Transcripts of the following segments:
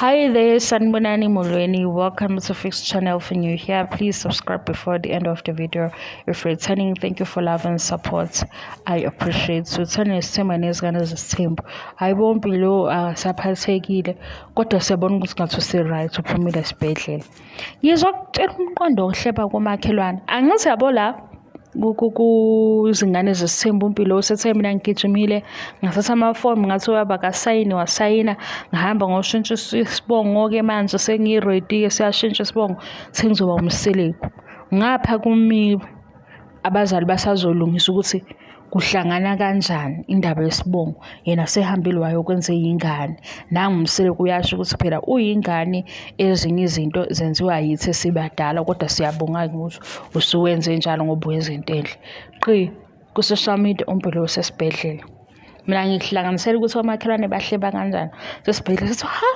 Hi there, Sanbonani Molweni. Welcome to Fix Channel. If you're new here, please subscribe before the end of the video. If you're returning, thank you for love and support. I appreciate so turning same as simple. I won't be low saphathekile kodwa siyabona ukuthi ngathi usi-right uphumile esibhedlela. Yizwa ukutshela umqondo ohleba komakhelwane. Angithi yabo la kuzingane zesithembu impilo usethe mina ngigijimile ngathatha amafoni ngathi uyabakasayini wasayina ngihamba ngoshintsha isibongo-ke manje sengiready siyashintsha isibongo sengizoba umseleku ngapha kumi abazali basazolungisa ukuthi kuhlangana kanjani indaba yesibongo yena sehambile wayokwenza ingane nangumseleku uyasho ukuthi phela uyingane ezinye izinto zenziwa yithi esibadala kodwa siyabonga ukuthi usuwenze njalo ngoba uyenza into enhle qhi ku social media umpilo usesibhedlela mina ngihlanganisela ukuthi omakhelwane bahleba kanjani sesibhedlela sithi ha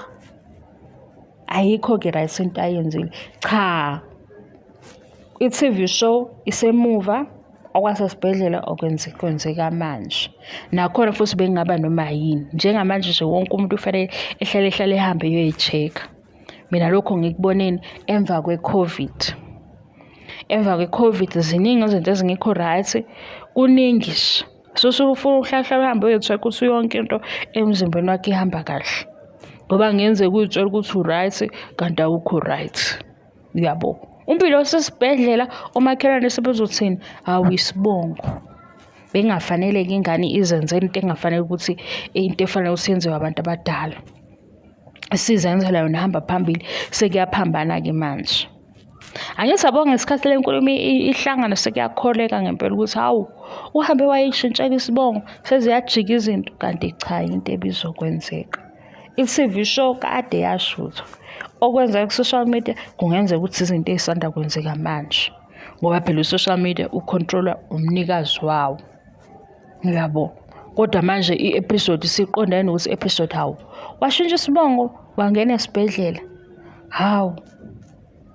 ayikho ke right into ayenzile cha i-TV show isemuva okwasesibhedlela okwenzeka manje nakhona futhi bengaba noma yini njengamanje nje wonke umuntu ufanele ehlale ehambe eyoyi-check mina lokho ngikuboneni emva kwe-COVID ziningi izinto ezingekho right kuningi sufuna uhlahla uhambe uyoyi-check ukuthi yonke into emzimbeni wakhe ihamba kahle ngoba ngenzeka uyitshela ukuthi u-right kanti awukho right uyabo umpilo osesibhedlela omakhelwane sebezothini awuyisibongo bengafanele ingane izenze into engafanele ukuthi into efanele usenziwe abantu abadala sizenzela yona hamba phambili sekuyaphambana ke manje angithi abonge ngesikhathi lenkulumo ihlangana sekuyakholeka ngempela ukuthi hawu uhambe wayishintshela isibongo seziyajika izinto kanti cha into ebizokwenzeka i-TV show kade yashuthwa okwenza ku-social media kungenzeka ukuthi izinto ezisanda kwenzeka manje ngoba phela u-social media ucontrola umnikazi wawo uyabo kodwa manje i-episode isiqondane nokuthi episode hawu washintsha isibongo wangena esibhedlela hawu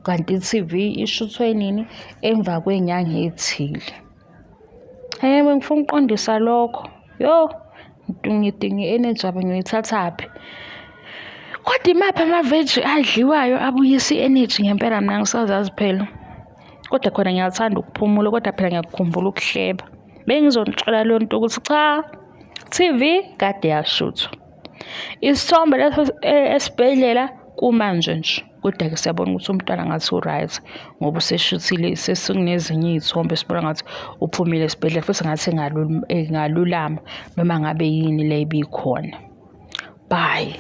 kanti i-TV ishuthwe nini emva kwenyanga ethile ngifuna uqondisa lokho ngidinga i-energy abe ngiyithathaphi kodwa imaphi amaveji adliwayo abuyisa i-energy ngempela mina ngisazazi phela kodwa khona ngiyathanda ukuphumula kodwa phela ngiyakukhumbula ukuhleba bengizonitshela leyo nto ukuthi cha TV kade yashuthwa isithombe esibhedlela kumanje nje kodwa-ke siyabona ukuthi umntwana ngathi u-right ngoba useshuthile sesikunezinye iy'thombe sibona ngathi uphumile esibhedlela futhi ngathi engalulama noma ngabe yini le ibikhona bye.